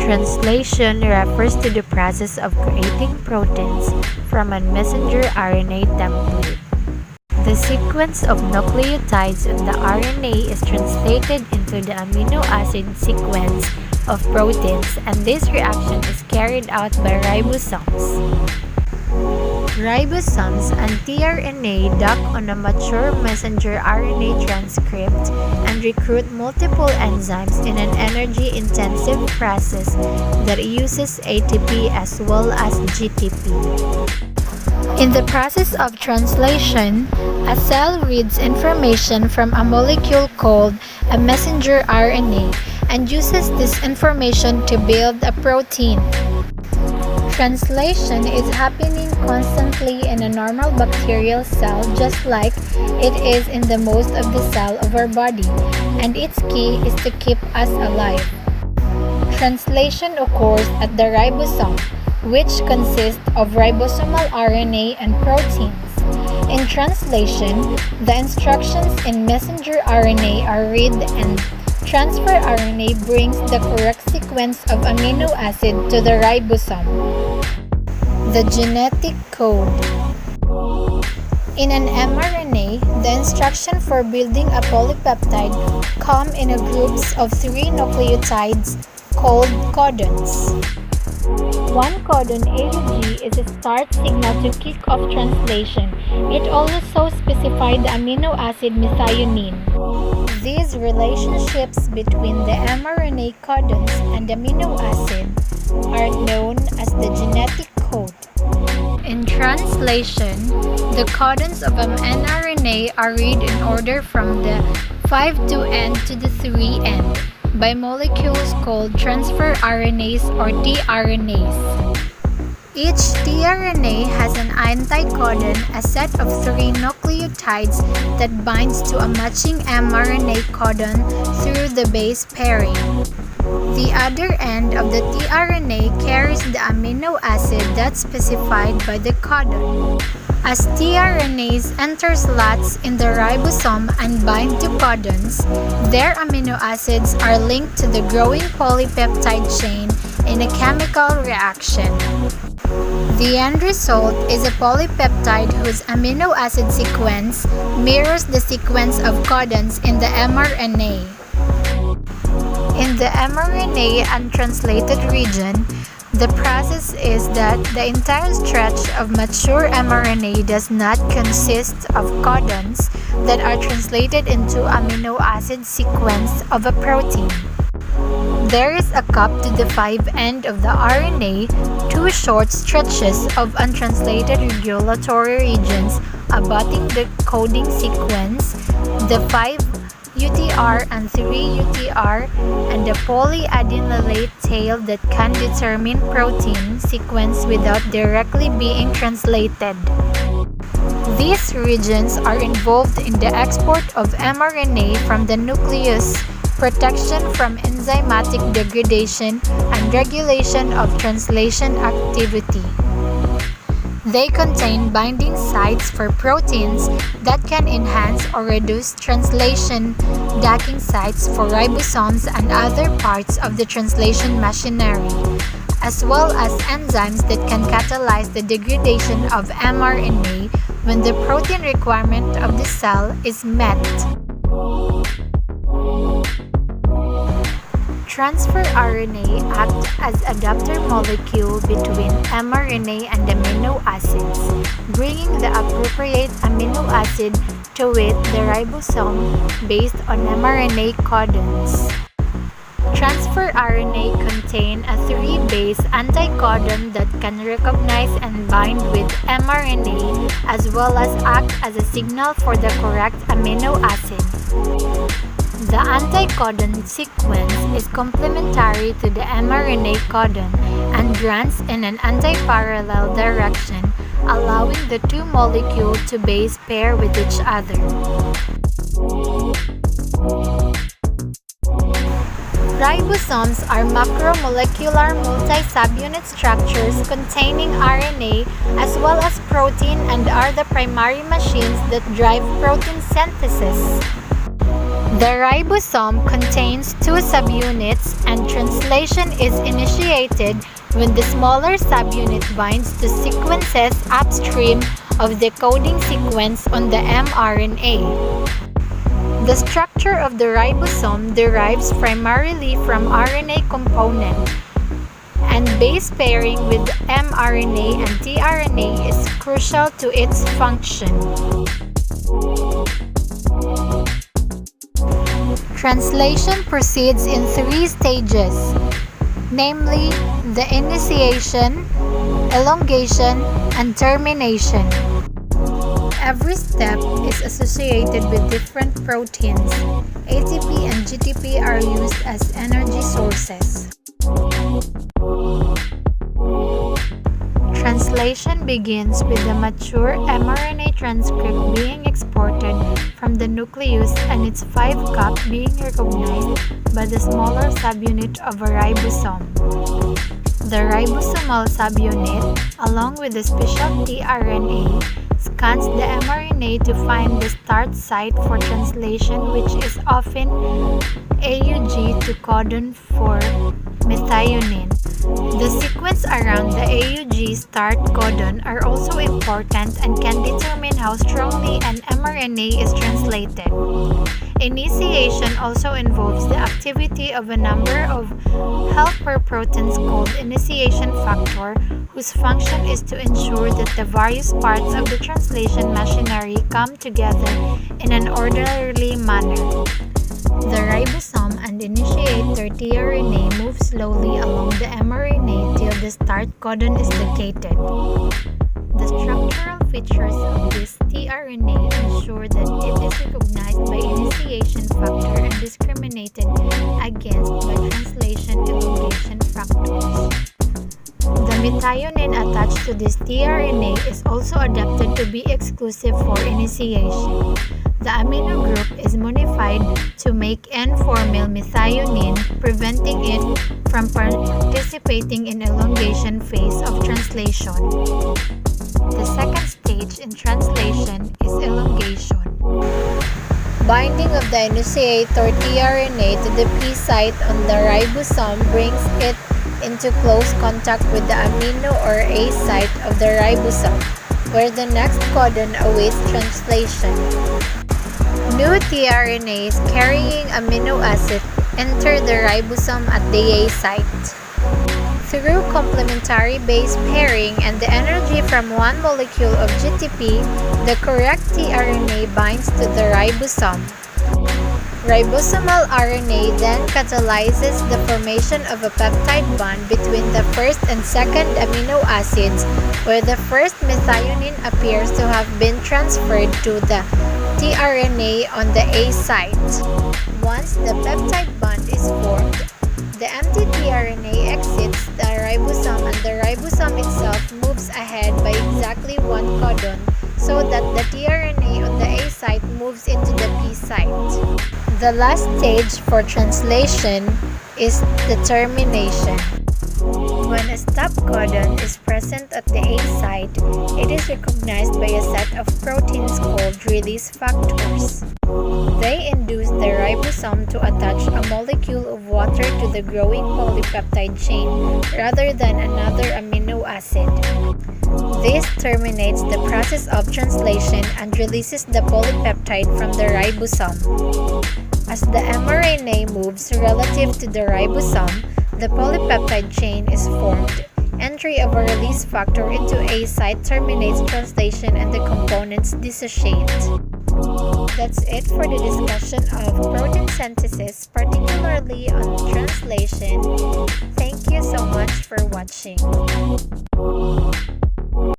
Translation refers to the process of creating proteins from a messenger RNA template. The sequence of nucleotides in the RNA is translated into the amino acid sequence of proteins, and this reaction is carried out by ribosomes. Ribosomes and tRNA dock on a mature messenger RNA transcript and recruit multiple enzymes in an energy-intensive process that uses ATP as well as GTP. In the process of translation, a cell reads information from a molecule called a messenger RNA and uses this information to build a protein. Translation is happening constantly in a normal bacterial cell, just like it is in the most of the cell of our body, and its key is to keep us alive. Translation occurs at the ribosome, which consists of ribosomal RNA and proteins. In translation, the instructions in messenger RNA are read, and transfer RNA brings the correct sequence of amino acid to the ribosome. The genetic code. In an mRNA, the instruction for building a polypeptide come in a groups of 3 nucleotides called codons. One codon AUG is a start signal to kick off translation. It also specifies the amino acid methionine. These relationships between the mRNA codons and amino acid are known as the genetic code. In translation, the codons of an mRNA are read in order from the 5' to the 3' by molecules called transfer RNAs or tRNAs. Each tRNA has an anticodon, a set of 3 nucleotides that binds to a matching mRNA codon through the base pairing. The other end of the tRNA carries the amino acid that's specified by the codon. As tRNAs enter slots in the ribosome and bind to codons, their amino acids are linked to the growing polypeptide chain in a chemical reaction. The end result is a polypeptide whose amino acid sequence mirrors the sequence of codons in the mRNA. In the mRNA untranslated region, the process is that the entire stretch of mature mRNA does not consist of codons that are translated into amino acid sequence of a protein. There is a cup to the 5' end of the RNA, 2 short stretches of untranslated regulatory regions abutting the coding sequence, the 5' UTR and 3' UTR, and the polyadenylate tail that can determine protein sequence without directly being translated. These regions are involved in the export of mRNA from the nucleus, protection from enzymatic degradation, and regulation of translation activity. They contain binding sites for proteins that can enhance or reduce translation, docking sites for ribosomes and other parts of the translation machinery, as well as enzymes that can catalyze the degradation of mRNA when the protein requirement of the cell is met. Transfer RNA act as adapter molecule between mRNA and amino acids, bringing the appropriate amino acid to it, the ribosome, based on mRNA codons. Transfer RNA contain a 3-base anticodon that can recognize and bind with mRNA as well as act as a signal for the correct amino acid. The anticodon sequence is complementary to the mRNA codon and runs in an antiparallel direction, allowing the 2 molecules to base pair with each other. Ribosomes are macromolecular multi-subunit structures containing RNA as well as protein and are the primary machines that drive protein synthesis. The ribosome contains two subunits, and translation is initiated when the smaller subunit binds to sequences upstream of the coding sequence on the mRNA. The structure of the ribosome derives primarily from RNA component, and base pairing with mRNA and tRNA is crucial to its function. Translation proceeds in three stages, namely the initiation, elongation, and termination. Every step is associated with different proteins. ATP and GTP are used as energy sources. Translation begins with the mature mRNA transcript being exported from the nucleus and its 5' being recognized by the smaller subunit of a ribosome. The ribosomal subunit, along with the special tRNA, scans the mRNA to find the start site for translation, which is often AUG to codon for methionine. The sequence around the AUG start codon are also important and can determine how strongly an mRNA is translated. Initiation also involves the activity of a number of helper proteins called initiation factor, whose function is to ensure that the various parts of the translation machinery come together in an orderly manner. The ribosome and initiator tRNA move slowly along the mRNA till the start codon is located. The structural features of this tRNA ensure that it is recognized by initiation factor and discriminated against by translation elongation factors. The methionine attached to this tRNA is also adapted to be exclusive for initiation. The amino group is modified to make N-formyl methionine, preventing it from participating in elongation phase of translation. The second stage in translation is elongation. Binding of the initiator tRNA to the P site on the ribosome brings it into close contact with the amino or A site of the ribosome, where the next codon awaits translation. New tRNAs carrying amino acid enter the ribosome at the A site. Through complementary base pairing and the energy from one molecule of GTP, the correct tRNA binds to the ribosome. Ribosomal RNA then catalyzes the formation of a peptide bond between the first and second amino acids, where the first methionine appears to have been transferred to the tRNA on the A site. Once the peptide bond is formed, the empty tRNA exits the ribosome and the ribosome itself moves ahead by exactly one codon, so that the tRNA on the A site moves into the P site. The last stage for translation is the termination. When a stop codon is present at the A site, it is recognized by a set of proteins called release factors. They induce the ribosome to attach a molecule of water to the growing polypeptide chain rather than another amino acid. This terminates the process of translation and releases the polypeptide from the ribosome. As the mRNA moves relative to the ribosome, the polypeptide chain is formed. Entry of a release factor into A site terminates translation and the components dissociate. That's it for the discussion of protein synthesis, particularly on translation. Thank you so much for watching.